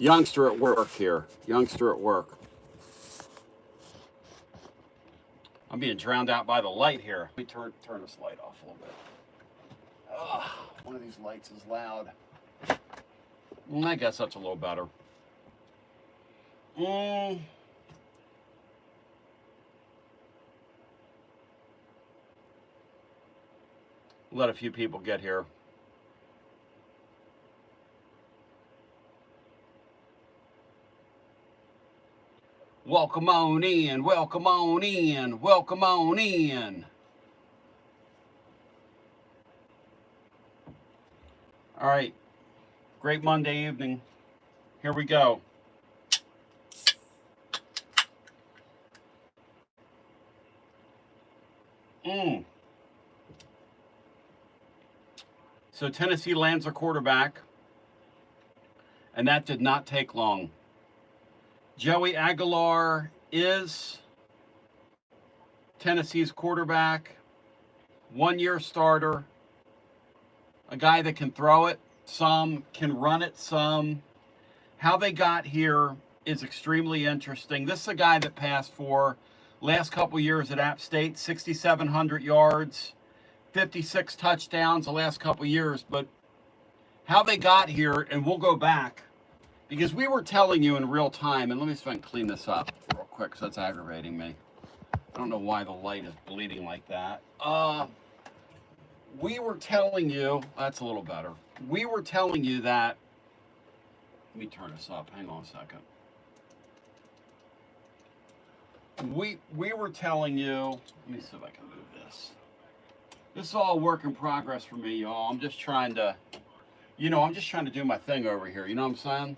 Youngster at work here. Youngster at work. I'm being drowned out by the light here. Let me turn this light off a little bit. Ugh, one of these lights is loud. I guess that's a little better. Let a few people get here. Welcome on in, welcome on in, welcome on in. All right, great Monday evening. Here we go. So Tennessee lands a quarterback, and that did not take long. Joey Aguilar is Tennessee's quarterback, 1-year starter, a guy that can throw it some, can run it some. How they got here is extremely interesting. This is a guy that passed for last couple years at App State, 6,700 yards, 56 touchdowns the last couple years. But how they got here, and we'll go back, because we were telling you in real time, and let me see if I can clean this up real quick because that's aggravating me. I don't know why the light is bleeding like that. We were telling you, that's a little better. We were telling you that, let me turn this up, hang on a second. We were telling you, let me see if I can move this. This is all work in progress for me, y'all. I'm just trying to, I'm just trying to do my thing over here, you know what I'm saying?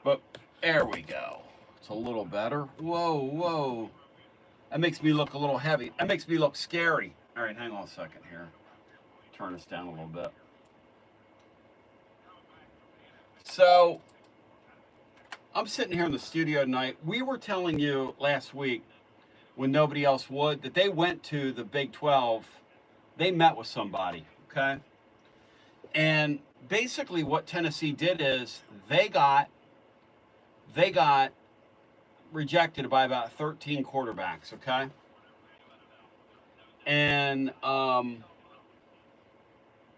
But there we go. It's a little better. Whoa. That makes me look a little heavy. That makes me look scary. All right, hang on a second here. Turn this down a little bit. So, I'm sitting here in the studio tonight. We were telling you last week, when nobody else would, that they went to the Big 12. They met with somebody, okay? And basically what Tennessee did is they got rejected by about 13 quarterbacks, okay? And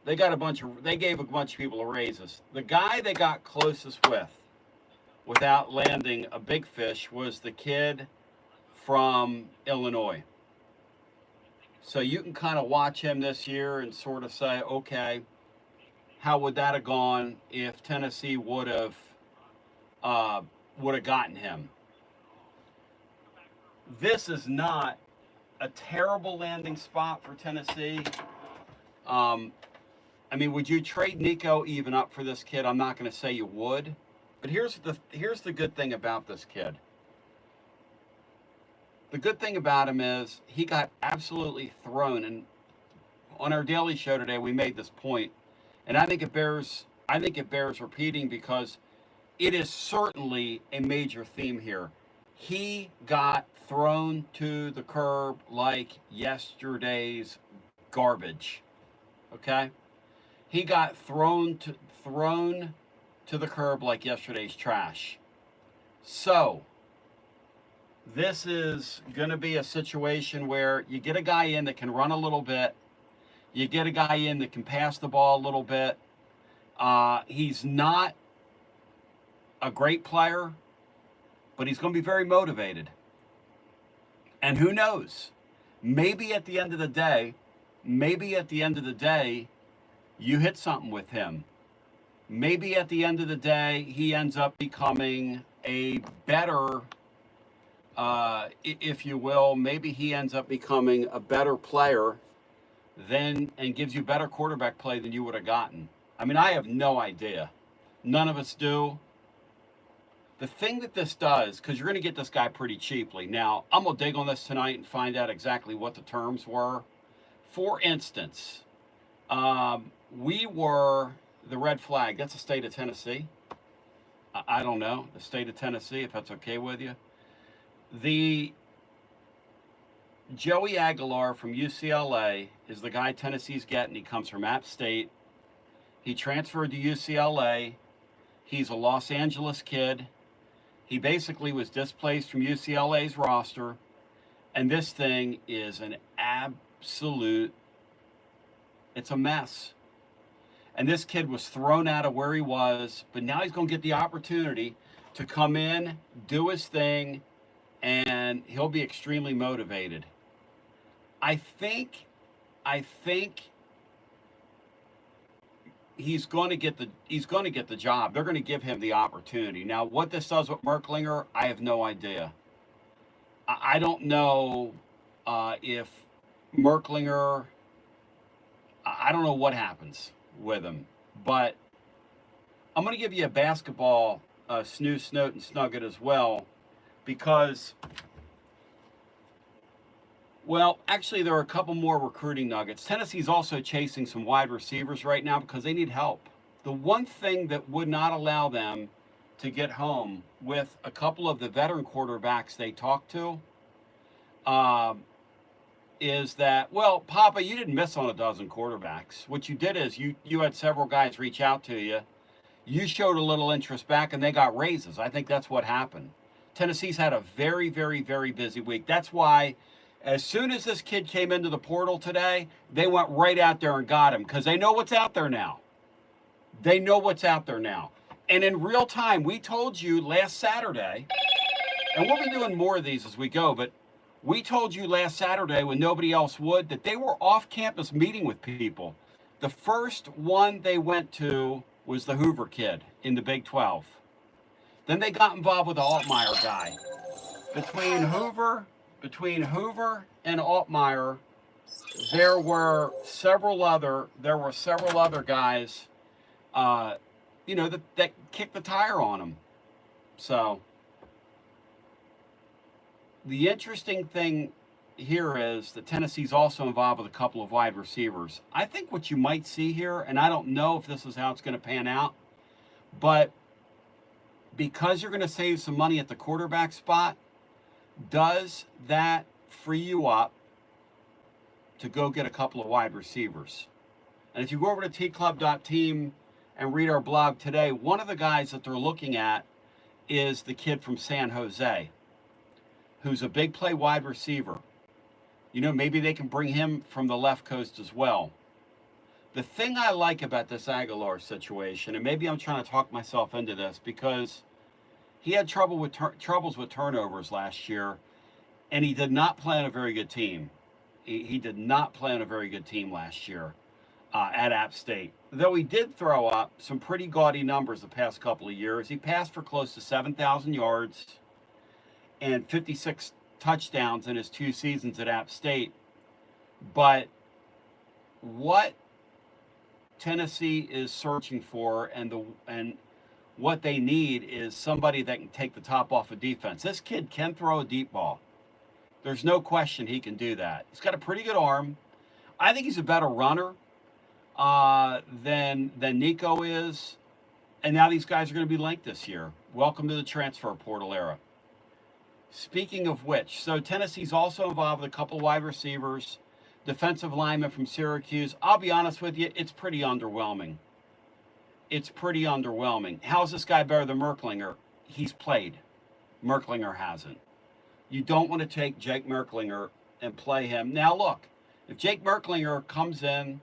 they gave a bunch of people raises. The guy they got closest with, without landing a big fish, was the kid from Illinois. So you can kind of watch him this year and sort of say, okay, how would that have gone if Tennessee would have gotten him? This is not a terrible landing spot for Tennessee. I mean, would you trade Nico even up for this kid? I'm not going to say you would, but here's the good thing about this kid. The good thing about him is he got absolutely thrown. And on our daily show today, we made this point, and I think it bears repeating because it is certainly a major theme here. He got thrown to the curb like yesterday's garbage. Okay? He got thrown to the curb like yesterday's trash. So, this is going to be a situation where you get a guy in that can run a little bit. You get a guy in that can pass the ball a little bit. He's not a great player, but he's going to be very motivated. And who knows? Maybe at the end of the day, you hit something with him. Maybe at the end of the day, he ends up becoming a better, if you will, maybe he ends up becoming a better player and gives you better quarterback play than you would have gotten. I mean, I have no idea. None of us do. The thing that this does, because you're going to get this guy pretty cheaply. Now, I'm going to dig on this tonight and find out exactly what the terms were. For instance, we were the red flag. That's the state of Tennessee. I don't know. The state of Tennessee, if that's okay with you. The Joey Aguilar from UCLA is the guy Tennessee's getting. He comes from App State. He transferred to UCLA. He's a Los Angeles kid. He basically was displaced from UCLA's roster. And this thing is an absolute, it's a mess. And this kid was thrown out of where he was, but now he's going to get the opportunity to come in, do his thing, and he'll be extremely motivated. I think he's going to get the job. They're going to give him the opportunity. Now, what this does with Merklinger, I have no idea. I don't know if Merklinger. I don't know what happens with him, but I'm going to give you a basketball snooze, snote, and snugget as well, because, well, actually, there are a couple more recruiting nuggets. Tennessee's also chasing some wide receivers right now because they need help. The one thing that would not allow them to get home with a couple of the veteran quarterbacks they talked to is that, well, Papa, you didn't miss on a dozen quarterbacks. What you did is you had several guys reach out to you. You showed a little interest back, and they got raises. I think that's what happened. Tennessee's had a very, very, very busy week. That's why as soon as this kid came into the portal today, they went right out there and got him because they know what's out there now. They know what's out there now. And in real time, we told you last Saturday, and we'll be doing more of these as we go, but we told you last Saturday when nobody else would that they were off campus meeting with people. The first one they went to was the Hoover kid in the Big 12. Then they got involved with the Altmaier guy. Between Hoover and Altmaier, there were several other guys, that kicked the tire on them. So the interesting thing here is that Tennessee's also involved with a couple of wide receivers. I think what you might see here, and I don't know if this is how it's going to pan out, but because you're going to save some money at the quarterback spot, does that free you up to go get a couple of wide receivers? And if you go over to tclub.team and read our blog today, one of the guys that they're looking at is the kid from San Jose, who's a big play wide receiver. Maybe they can bring him from the left coast as well. The thing I like about this Aguilar situation, and maybe I'm trying to talk myself into this, because he had troubles with turnovers last year, and he did not play on a very good team. He did not play on a very good team last year at App State. Though he did throw up some pretty gaudy numbers the past couple of years. He passed for close to 7,000 yards and 56 touchdowns in his 2 seasons at App State. But what Tennessee is searching for and what they need is somebody that can take the top off of defense. This kid can throw a deep ball. There's no question he can do that. He's got a pretty good arm. I think he's a better runner than Nico is. And now these guys are going to be linked this year. Welcome to the transfer portal era. Speaking of which, so Tennessee's also involved with a couple wide receivers, defensive lineman from Syracuse. I'll be honest with you, it's pretty underwhelming. How's this guy better than Merklinger? He's played. Merklinger hasn't. You don't want to take Jake Merklinger and play him. Now look, if Jake Merklinger comes in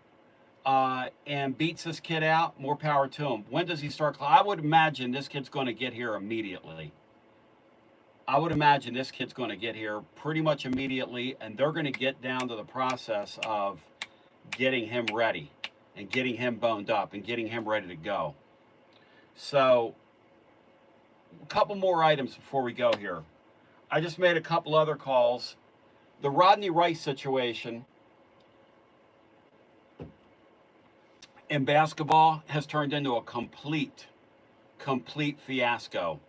and beats this kid out, more power to him. When does he start? I would imagine this kid's going to get here immediately. Pretty much immediately, and they're going to get down to the process of getting him ready and getting him boned up and getting him ready to go. So, a couple more items before we go here. I just made a couple other calls. The Rodney Rice situation in basketball has turned into a complete fiasco.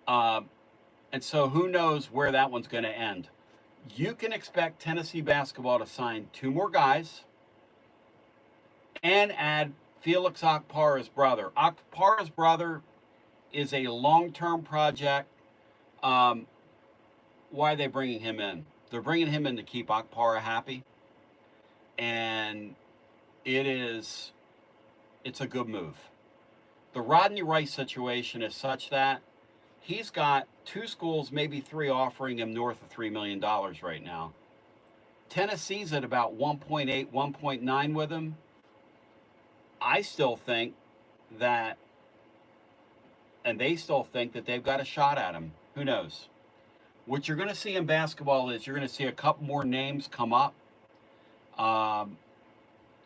And so who knows where that one's going to end. You can expect Tennessee basketball to sign 2 more guys and add Felix Okpara's brother. Okpara's brother is a long-term project. Why are they bringing him in? They're bringing him in to keep Okpara happy. And it's a good move. The Rodney Rice situation is such that he's got 2 schools, maybe 3, offering him north of $3 million right now. Tennessee's at about 1.8, 1.9 with him. I still think that, and they still think that they've got a shot at him. Who knows? What you're going to see in basketball is you're going to see a couple more names come up.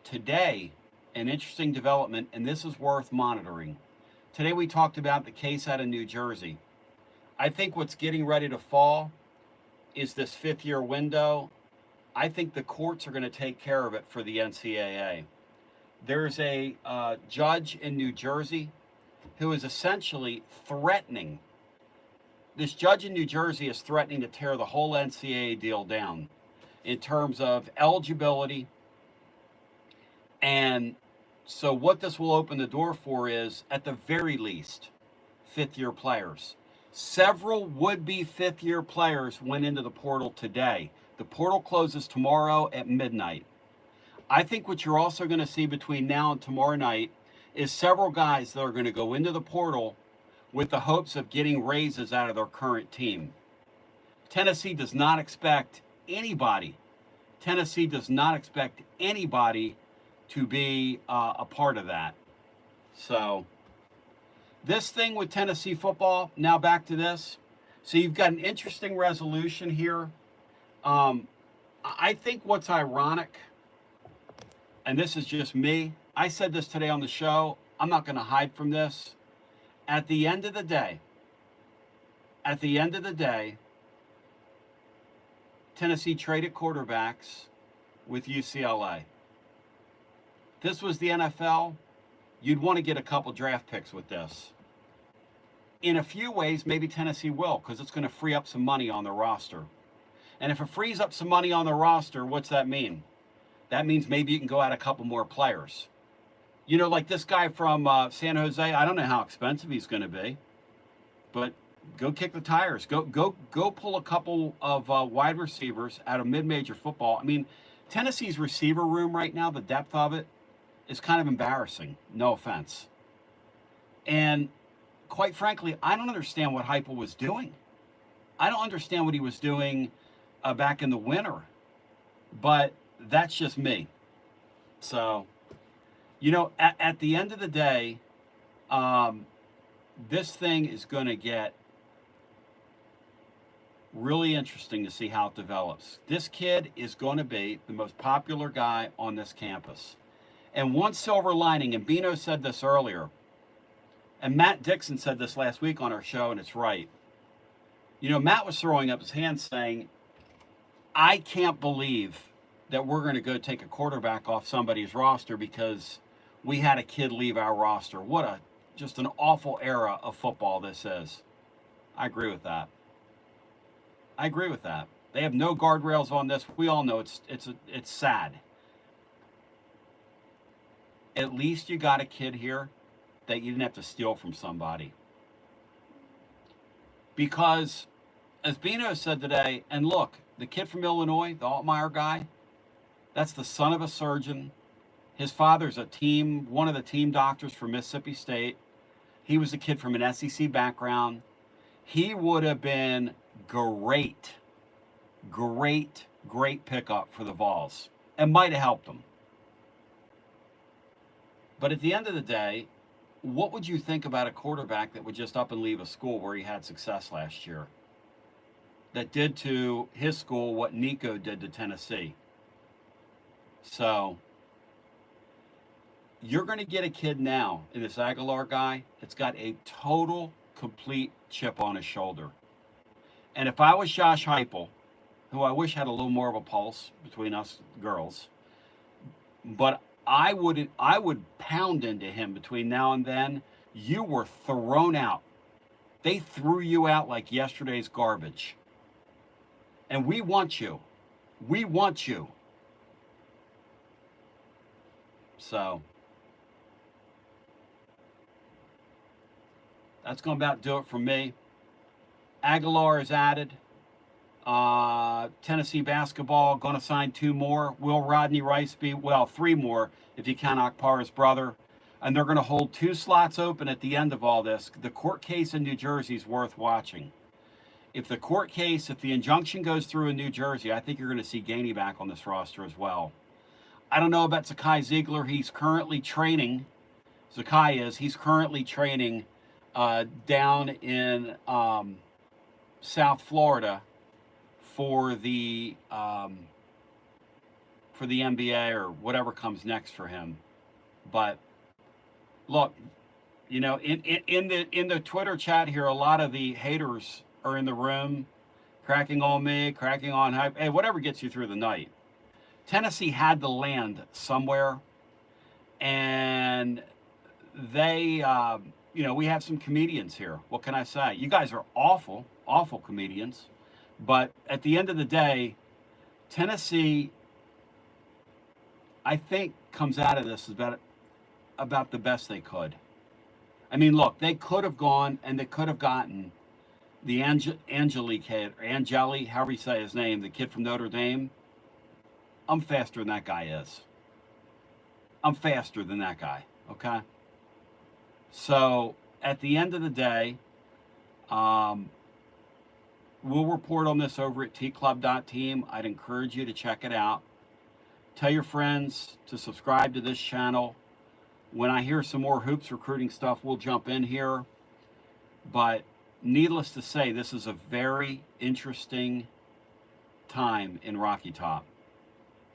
Today, an interesting development, and this is worth monitoring. Today we talked about the case out of New Jersey. I think what's getting ready to fall is this 5th-year window. I think the courts are going to take care of it for the NCAA. There's a judge in New Jersey who is essentially threatening. This judge in New Jersey is threatening to tear the whole NCAA deal down in terms of eligibility. And so what this will open the door for is, at the very least, 5th-year players. Several would-be 5th-year players went into the portal today. The portal closes tomorrow at midnight. I think what you're also going to see between now and tomorrow night is several guys that are going to go into the portal with the hopes of getting raises out of their current team. Tennessee does not expect anybody to be a part of that. So this thing with Tennessee football, now back to this. So you've got an interesting resolution here. I think what's ironic, and this is just me, I said this today on the show, I'm not going to hide from this. At the end of the day, Tennessee traded quarterbacks with UCLA. This was the NFL, you'd want to get a couple draft picks with this. In a few ways, maybe Tennessee will, because it's going to free up some money on their roster. And if it frees up some money on the roster, what's that mean? That means maybe you can go out a couple more players. You know, like this guy from San Jose, I don't know how expensive he's going to be, but go kick the tires. Go pull a couple of wide receivers out of mid-major football. I mean, Tennessee's receiver room right now, the depth of it, is kind of embarrassing. No offense. And quite frankly, I don't understand what Heupel was doing. I don't understand what he was doing back in the winter, but that's just me. So, you know, at the end of the day, this thing is going to get really interesting to see how it develops. This kid is going to be the most popular guy on this campus. And one silver lining, and Bino said this earlier, and Matt Dixon said this last week on our show, and it's right. You know, Matt was throwing up his hand saying, I can't believe that we're going to go take a quarterback off somebody's roster because we had a kid leave our roster. What just an awful era of football this is. I agree with that. They have no guardrails on this. We all know it's sad. At least you got a kid here that you didn't have to steal from somebody. Because, as Bino said today, and look, the kid from Illinois, the Altmaier guy, that's the son of a surgeon. His father's one of the team doctors for Mississippi State. He was a kid from an SEC background. He would have been great pickup for the Vols and might have helped them. But at the end of the day, what would you think about a quarterback that would just up and leave a school where he had success last year? That did to his school what Nico did to Tennessee. So, you're going to get a kid now in this Aguilar guy that's got a total, complete chip on his shoulder. And if I was Josh Heupel, who I wish had a little more of a pulse between us girls, but I would pound into him between now and then. You were thrown out. They threw you out like yesterday's garbage. And we want you. So, that's going to about do it for me. Aguilar is added. Tennessee basketball going to sign 2 more. Will Rodney Rice be? Well, 3 more if you count Akpar's brother. And they're going to hold 2 slots open at the end of all this. The court case in New Jersey is worth watching. If the injunction goes through in New Jersey, I think you're going to see Gainey back on this roster as well. I don't know about Zakai Ziegler. He's currently training. He's currently training down in South Florida for the NBA or whatever comes next for him. But look, you know, in the Twitter chat here, a lot of the haters are in the room, cracking on me, cracking on hype. Hey, whatever gets you through the night. Tennessee had to land somewhere, and they, you know, we have some comedians here. What can I say? You guys are awful, awful comedians. But at the end of the day, Tennessee, I think, comes out of this about the best they could. I mean, look, they could have gone and they could have gotten the Angeli kid, or Angeli, however you say his name, the kid from Notre Dame. I'm faster than that guy is. I'm faster than that guy, okay? So, at the end of the day, we'll report on this over at tclub.team. I'd encourage you to check it out. Tell your friends to subscribe to this channel. When I hear some more hoops recruiting stuff, we'll jump in here. But needless to say, this is a very interesting time in Rocky Top.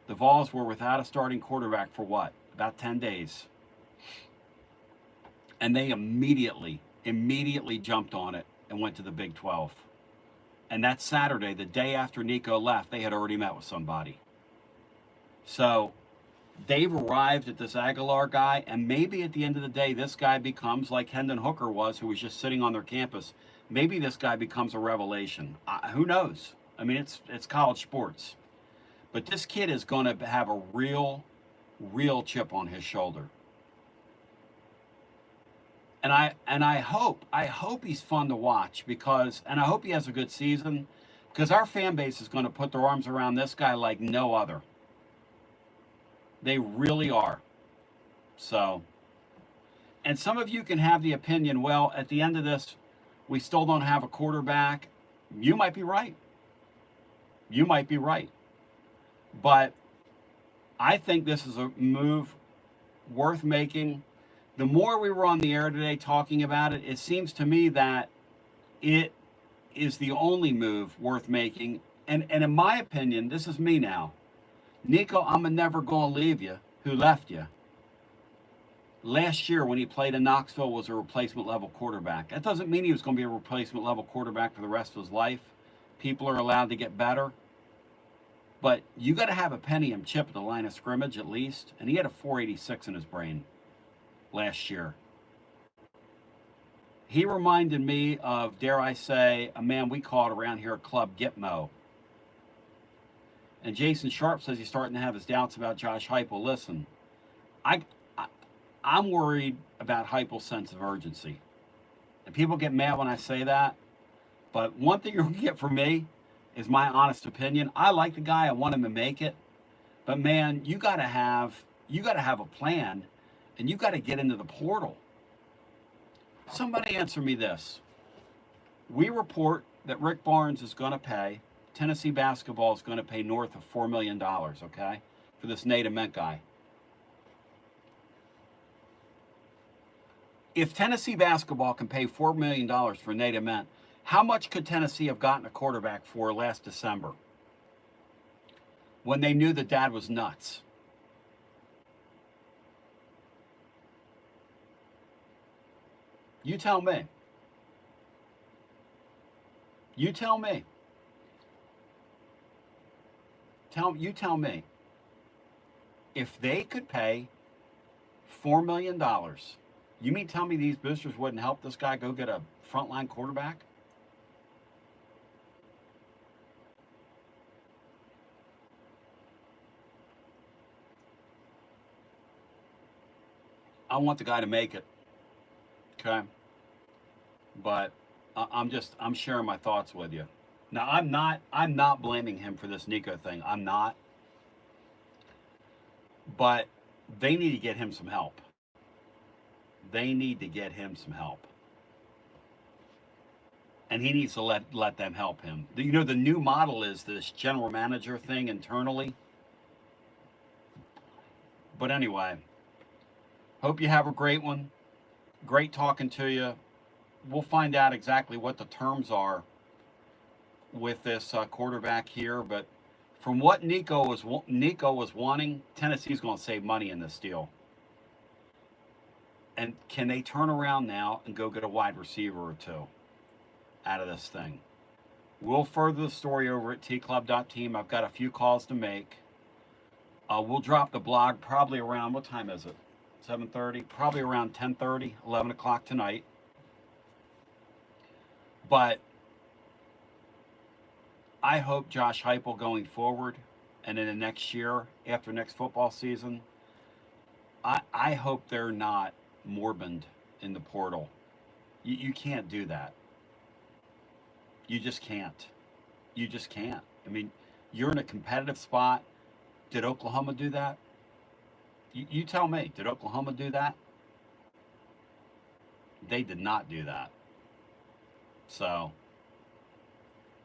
The Vols were without a starting quarterback for what? About 10 days. And they immediately jumped on it and went to the Big 12. And that Saturday, the day after Nico left, they had already met with somebody. So they've arrived at this Aguilar guy, and maybe at the end of the day, this guy becomes like Hendon Hooker was, who was just sitting on their campus. Maybe this guy becomes a revelation. Who knows? I mean, it's college sports. But this kid is going to have a real chip on his shoulder. And I hope he's fun to watch and I hope he has a good season, because our fan base is going to put their arms around this guy like no other. They really are. So, and some of you can have the opinion, well, at the end of this, we still don't have a quarterback. You might be right. You might be right. But I think this is a move worth making. The more we were on the air today talking about it, it seems to me that it is the only move worth making. And in my opinion, this is me now. Nico, I'm never going to leave you, who left you. Last year when he played in Knoxville was a replacement level quarterback. That doesn't mean he was going to be a replacement level quarterback for the rest of his life. People are allowed to get better. But you got to have a Pentium chip at the line of scrimmage at least. And he had a 486 in his brain last year. He reminded me of, dare I say, a man we called around here at Club Gitmo. And Jason Sharp says he's starting to have his doubts about Josh Heupel. Listen, I'm worried about Heupel's sense of urgency. And people get mad when I say that. But one thing you're going to get from me is my honest opinion. I like the guy. I want him to make it. But man, you got to have a plan, and you got to get into the portal. Somebody answer me this. We report that Rick Barnes is going to pay, Tennessee basketball is going to pay north of $4 million, okay, for this Nate Ament guy. If Tennessee basketball can pay $4 million for Nate Ament, how much could Tennessee have gotten a quarterback for last December when they knew that dad was nuts? You tell me. You tell me. You tell me. If they could pay $4 million, you mean tell me these boosters wouldn't help this guy go get a frontline quarterback? I want the guy to make it. Okay. But I'm sharing my thoughts with you. Now, I'm not blaming him for this Nico thing. I'm not. But they need to get him some help. They need to get him some help. And he needs to let them help him. You know, the new model is this general manager thing internally. But anyway, hope you have a great one. Great talking to you. We'll find out exactly what the terms are with this quarterback here. But from what Nico was wanting, Tennessee's going to save money in this deal. And can they turn around now and go get a wide receiver or two out of this thing? We'll further the story over at tclub.team. I've got a few calls to make. We'll drop the blog probably around, what time is it? 7:30? Probably around 10:30, 11 o'clock tonight. But I hope Josh Heupel going forward and in the next year, after next football season, I hope they're not morbid in the portal. You can't do that. You just can't. You just can't. I mean, you're in a competitive spot. Did Oklahoma do that? You tell me. Did Oklahoma do that? They did not do that. So,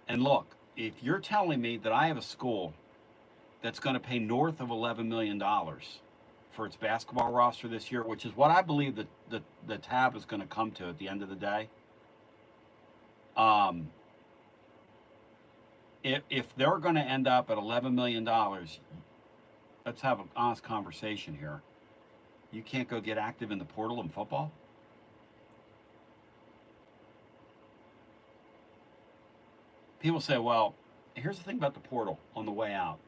and look, if you're telling me that I have a school that's going to pay north of $11 million for its basketball roster this year, which is what I believe that the tab is going to come to at the end of the day, if they're going to end up at $11 million, let's have an honest conversation here. You can't go get active in the portal in football? People say, well, here's the thing about the portal on the way out.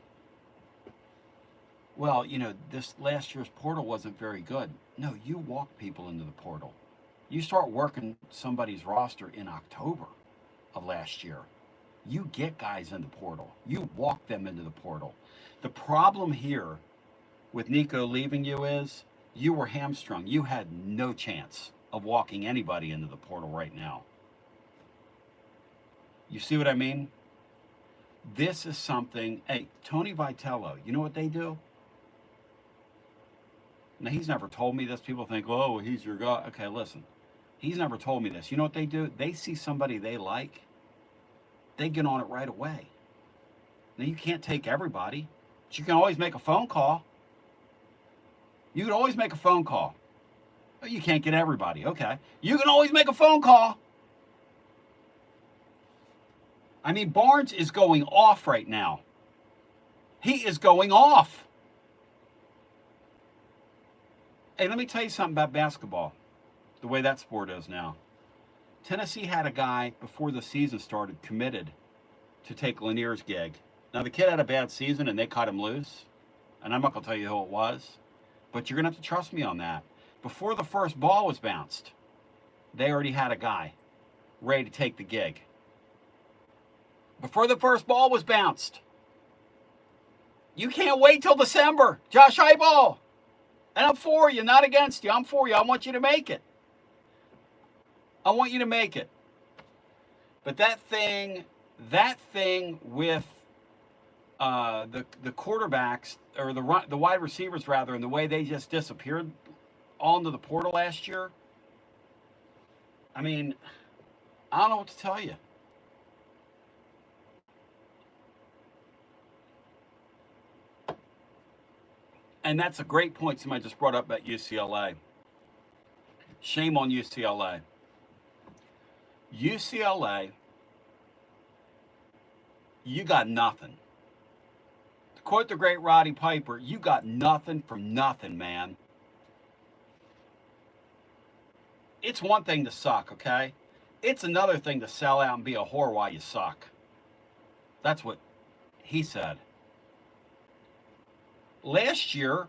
Well, you know, this last year's portal wasn't very good. No, you walk people into the portal. You start working somebody's roster in October of last year. You get guys in the portal. You walk them into the portal. The problem here with Nico leaving you is you were hamstrung. You had no chance of walking anybody into the portal right now. You see what I mean? This is something, hey, Tony Vitello, you know what they do? Now, he's never told me this. People think, oh, he's your guy. Okay, listen. He's never told me this. You know what they do? They see somebody they like. They get on it right away. Now, you can't take everybody, but you can always make a phone call. You can always make a phone call. Oh, you can't get everybody. Okay. You can always make a phone call. I mean, Barnes is going off right now. He is going off. Hey, let me tell you something about basketball, the way that sport is now. Tennessee had a guy before the season started committed to take Lanier's gig. Now, the kid had a bad season and they cut him loose. And I'm not going to tell you who it was. But you're going to have to trust me on that. Before the first ball was bounced, they already had a guy ready to take the gig. Before the first ball was bounced. You can't wait till December. Josh Heupel. And I'm for you, not against you. I'm for you. I want you to make it. I want you to make it. But that thing with the quarterbacks, or the wide receivers rather, and the way they just disappeared all into the portal last year, I mean, I don't know what to tell you. And that's a great point somebody just brought up at UCLA. Shame on UCLA. UCLA, you got nothing. To quote the great Roddy Piper, you got nothing from nothing, man. It's one thing to suck, okay? It's another thing to sell out and be a whore while you suck. That's what he said. Last year,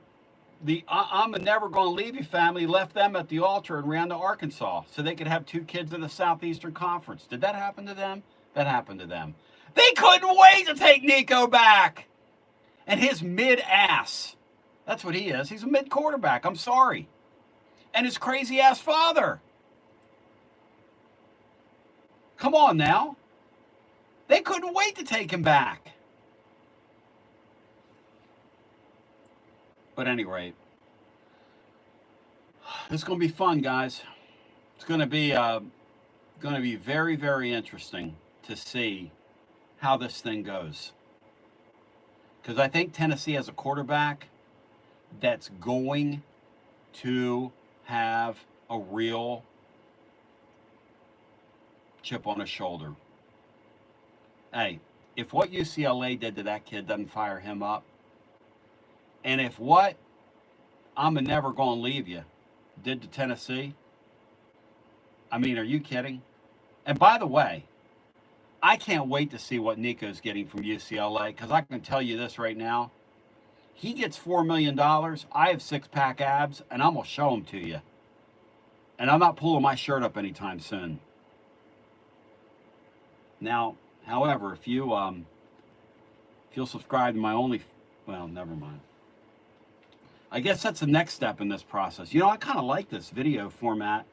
the I'm never going to leave you family left them at the altar and ran to Arkansas so they could have 2 kids in the Southeastern Conference. Did that happen to them? That happened to them. They couldn't wait to take Nico back. And his mid-ass. That's what he is. He's a mid-quarterback. I'm sorry. And his crazy-ass father. Come on now. They couldn't wait to take him back. But at any rate, This is going to be fun, guys. It's going to be very, very interesting to see how this thing goes. Because I think Tennessee has a quarterback that's going to have a real chip on his shoulder. Hey, if what UCLA did to that kid doesn't fire him up, and if what I'm never going to leave you did to Tennessee, I mean, are you kidding? And by the way, I can't wait to see what Nico's getting from UCLA, because I can tell you this right now. He gets $4 million. I have six-pack abs, and I'm going to show them to you. And I'm not pulling my shirt up anytime soon. Now, however, if you'll subscribe to my well, never mind. I guess that's the next step in this process. I kind of like this video format.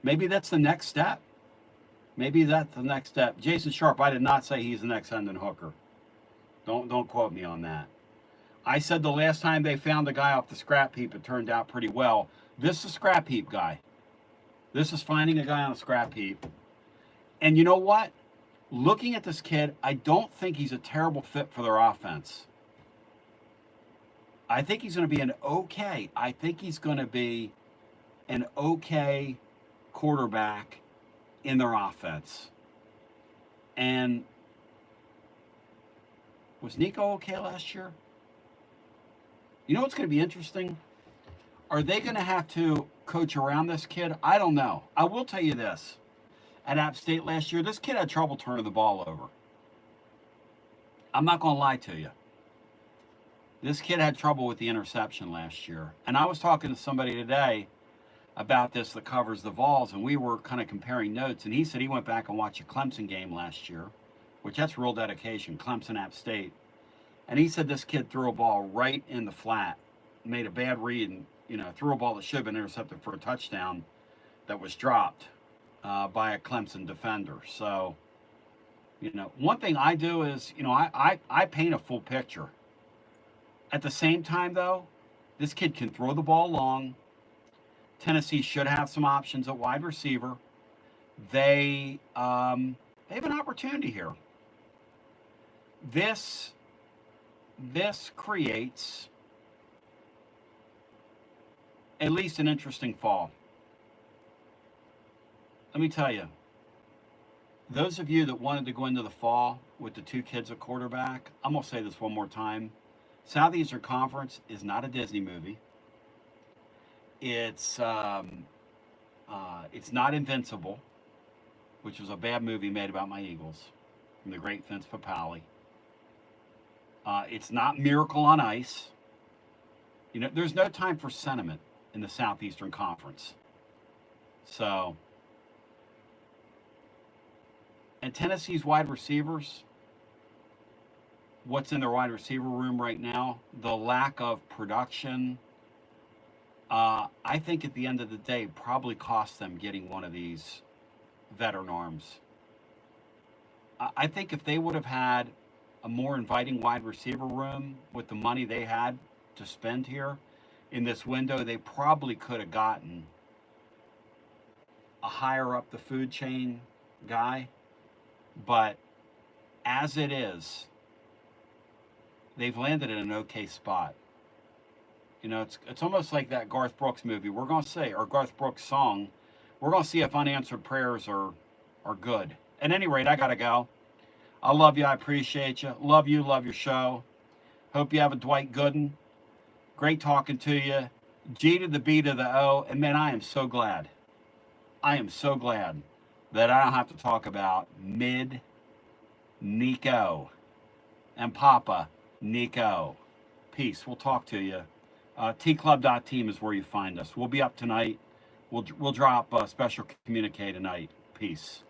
Maybe that's the next step. Maybe that's the next step. Jason Sharp, I did not say he's the next Hendon Hooker. Don't quote me on that. I said the last time they found the guy off the scrap heap, it turned out pretty well. This is a scrap heap guy. This is finding a guy on a scrap heap. And you know what? Looking at this kid, I don't think he's a terrible fit for their offense. I think he's going to be an okay quarterback in their offense. And was Nico okay last year? You know what's going to be interesting? Are they going to have to coach around this kid? I don't know. I will tell you this. At App State last year, this kid had trouble turning the ball over. I'm not going to lie to you. This kid had trouble with the interception last year. And I was talking to somebody today about this that covers the Vols, and we were kind of comparing notes, and he said he went back and watched a Clemson game last year, which that's real dedication, Clemson App State. And he said this kid threw a ball right in the flat, made a bad read, and threw a ball that should have been intercepted for a touchdown that was dropped by a Clemson defender. So, one thing I do is, I paint a full picture. At the same time, though, this kid can throw the ball long. Tennessee should have some options at wide receiver. They have an opportunity here. This creates at least an interesting fall. Let me tell you, those of you that wanted to go into the fall with the two kids at quarterback, I'm going to say this one more time. Southeastern Conference is not a Disney movie. It's not Invincible, which was a bad movie made about my Eagles from the great Vince Papale. It's not Miracle on Ice. There's no time for sentiment in the Southeastern Conference. So, and Tennessee's wide receivers, what's in their wide receiver room right now, the lack of production, I think at the end of the day probably cost them getting one of these veteran arms. I think if they would have had a more inviting wide receiver room with the money they had to spend here in this window, they probably could have gotten a higher up the food chain guy. But as it is, they've landed in an okay spot. It's almost like that Garth Brooks movie. We're going to say, or Garth Brooks song, we're going to see if unanswered prayers are good. At any rate, I got to go. I love you. I appreciate you. Love you. Love your show. Hope you have a Dwight Gooden. Great talking to you. G to the B to the O. And man, I am so glad. I am so glad that I don't have to talk about Mid Nico and Papa Nico. Peace. We'll talk to you. tclub.team is where you find us. We'll be up tonight. We'll drop a special communique tonight. Peace.